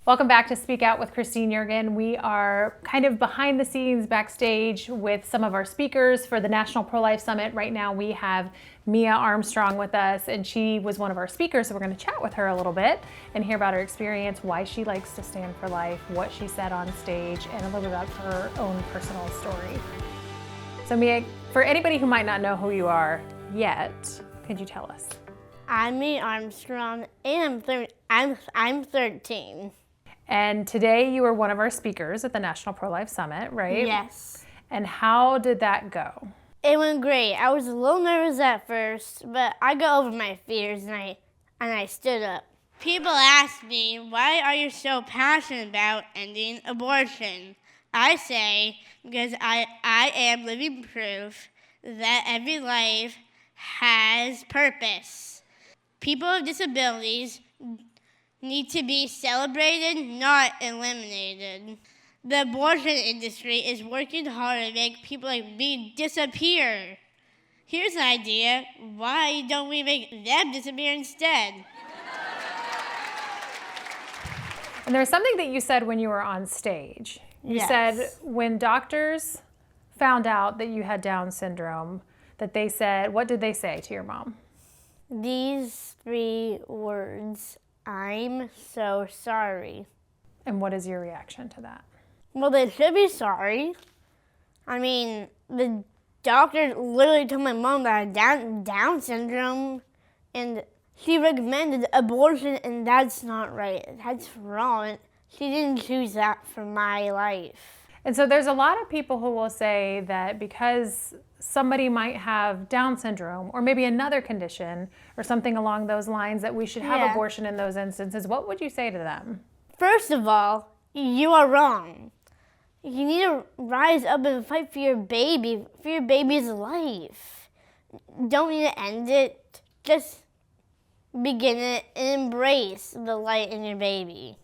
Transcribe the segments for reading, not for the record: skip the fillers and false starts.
Welcome back to Speak Out with Christine Jurgen. We are kind of behind the scenes backstage with some of our speakers for the National Pro-Life Summit. Right now we have Mia Armstrong with us, and she was one of our speakers, so we're going to chat with her a little bit and hear about her experience, why she likes to stand for life, what she said on stage, and a little bit about her own personal story. So Mia, for anybody who might not know who you are yet, could you tell us? I'm Mia Armstrong, and I'm 13. And today you were one of our speakers at the National Pro-Life Summit, right? Yes. And how did that go? It went great. I was a little nervous at first, but I got over my fears and I stood up. People ask me, why are you so passionate about ending abortion? I say, because I am living proof that every life has purpose. People with disabilities need to be celebrated, not eliminated. The abortion industry is working hard to make people like me disappear. Here's an idea. Why don't we make them disappear instead? And there's something that you said when you were on stage. You Yes. said when doctors found out that you had Down syndrome, that they said, what did they say to your mom? These 3 words, I'm so sorry. And what is your reaction to that? Well, they should be sorry. I mean, the doctor literally told my mom that I had Down syndrome, and she recommended abortion, and that's not right. That's wrong. She didn't choose that for my life. And so there's a lot of people who will say that because somebody might have Down syndrome or maybe another condition or something along those lines, that we should have abortion in those instances. What would you say to them? First of all, you are wrong. You need to rise up and fight for your baby's life. Don't need to end it. Just begin it and embrace the light in your baby.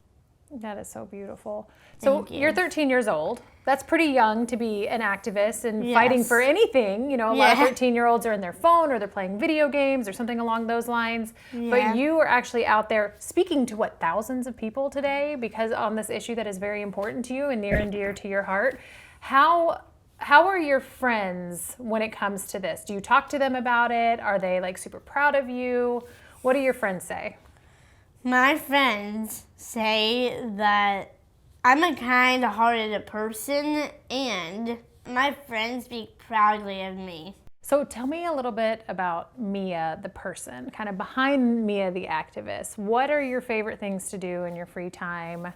That is so beautiful. So Thank you. You're 13 years old. That's pretty young to be an activist and fighting for anything. You know, a lot of 13-year-olds are in their phone or they're playing video games or something along those lines. Yeah. But you are actually out there speaking to thousands of people today because on this issue that is very important to you and near and dear to your heart. How are your friends when it comes to this? Do you talk to them about it? Are they like super proud of you? What do your friends say? My friends say that I'm a kind-hearted person, and my friends speak proudly of me. So tell me a little bit about Mia, the person, kind of behind Mia, the activist. What are your favorite things to do in your free time?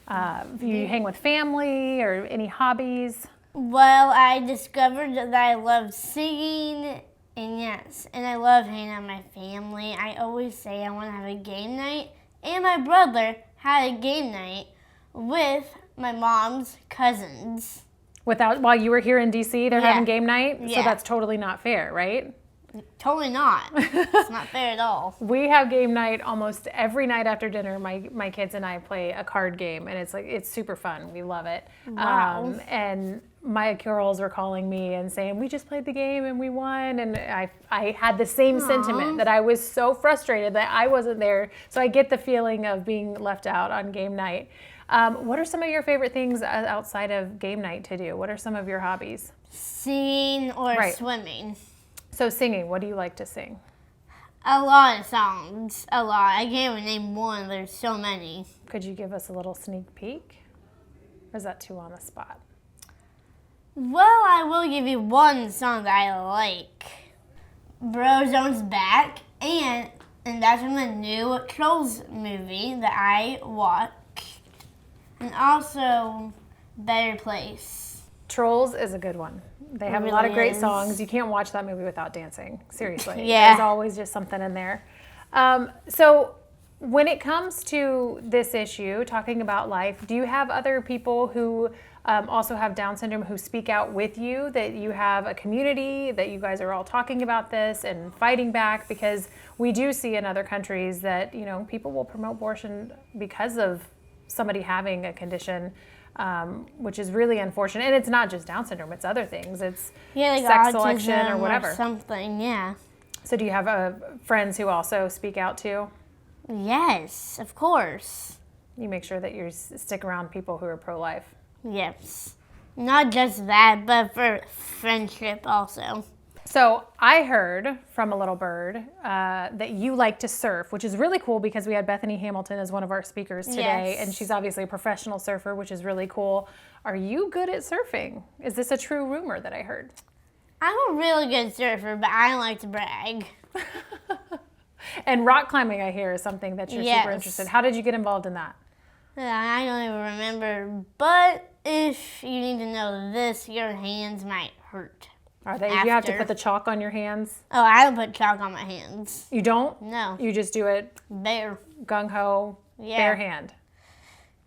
Do you hang with family or any hobbies? Well, I discovered that I love singing, and I love hanging out with my family. I always say I want to have a game night, and my brother had a game night with my mom's cousins. While you were here in DC, they're having game night? So Yeah. that's totally not fair, right? Totally not. It's not fair at all. We have game night almost every night after dinner. My kids and I play a card game, and it's super fun. We love it. Wow. And my girls were calling me and saying, we just played the game and we won. And I had the same sentiment that I was so frustrated that I wasn't there. So I get the feeling of being left out on game night. What are some of your favorite things outside of game night to do? What are some of your hobbies? Singing or Right. swimming. So singing, what do you like to sing? A lot of songs. A lot. I can't even name one. There's so many. Could you give us a little sneak peek? Or is that too on the spot? Well, I will give you one song that I like. Brozone's Back, and that's from the new Trolls movie that I watched. And also Better Place. Trolls is a good one. They have a really lot of great is. songs. You can't watch that movie without dancing. Seriously. Yeah. There's always just something in there. So when it comes to this issue, talking about life, do you have other people who also have Down syndrome who speak out with you, that you have a community, that you guys are all talking about this and fighting back? Because we do see in other countries that, you know, people will promote abortion because of somebody having a condition, which is really unfortunate. And it's not just Down syndrome, it's other things. It's Like sex selection or autism whatever. something, yeah. So do you have friends who also speak out too? Yes, of course. You make sure that you stick around people who are pro-life. Yes. Not just that, but for friendship also. So I heard from a little bird that you like to surf, which is really cool because we had Bethany Hamilton as one of our speakers today, Yes. and she's obviously a professional surfer, which is really cool. Are you good at surfing? Is this a true rumor that I heard? I'm a really good surfer, but I don't like to brag. And rock climbing, I hear, is something that you're super interested in. How did you get involved in that? I don't even remember, but if you need to know this, your hands might hurt. Are they? You have to put the chalk on your hands? Oh, I don't put chalk on my hands. You don't? No. You just do it Bare. gung-ho, bare hand?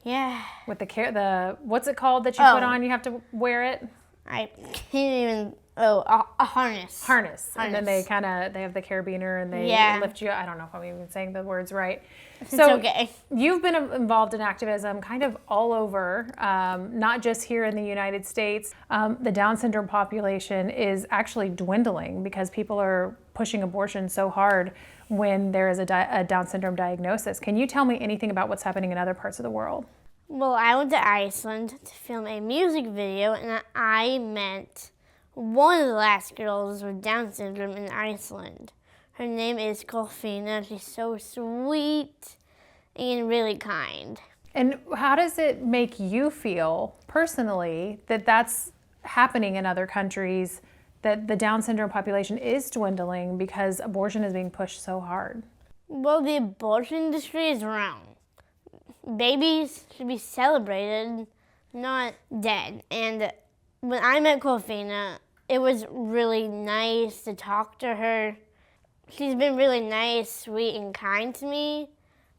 Yeah. With the what's it called that you put on? You have to wear it? I can't even, a harness. Harness. And then they have the carabiner and they lift you. I don't know if I'm even saying the words right. It's okay. You've been involved in activism kind of all over, not just here in the United States. The Down syndrome population is actually dwindling because people are pushing abortion so hard when there is a Down syndrome diagnosis. Can you tell me anything about what's happening in other parts of the world? Well, I went to Iceland to film a music video, and I met one of the last girls with Down syndrome in Iceland. Her name is Kolfina. She's so sweet and really kind. And how does it make you feel personally that that's happening in other countries, that the Down syndrome population is dwindling because abortion is being pushed so hard? Well, the abortion industry is wrong. Babies should be celebrated, not dead. And when I met Kolfina, it was really nice to talk to her. She's been really nice, sweet, and kind to me.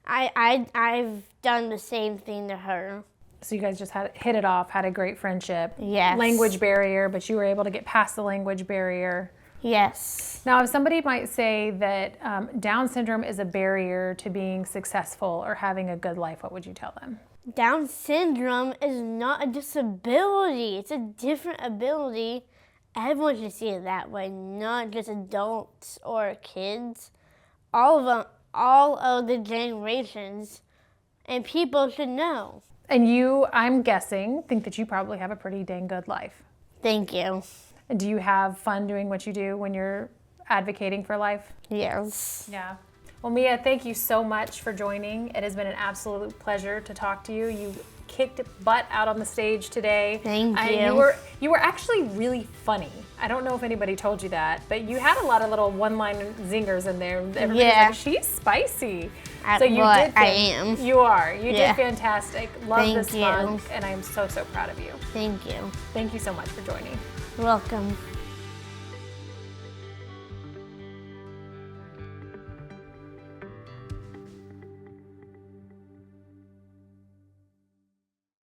I've done the same thing to her. So you guys just hit it off, had a great friendship. Yes. Language barrier, but you were able to get past the language barrier. Yes. Now, if somebody might say that Down syndrome is a barrier to being successful or having a good life, what would you tell them? Down syndrome is not a disability. It's a different ability. Everyone should see it that way, not just adults or kids. All of them, all of the generations, and people should know. And you, I'm guessing, think that you probably have a pretty dang good life. Thank you. And do you have fun doing what you do when you're advocating for life? Yes. Yeah. Well, Mia, thank you so much for joining. It has been an absolute pleasure to talk to you. You kicked butt out on the stage today. Thank you. You were actually really funny. I don't know if anybody told you that, but you had a lot of little one-line zingers in there. Everybody's like, she's spicy. I am. You are. You did fantastic. Love this month, Thank you. and I am so, so proud of you. Thank you. Thank you so much for joining. You're welcome.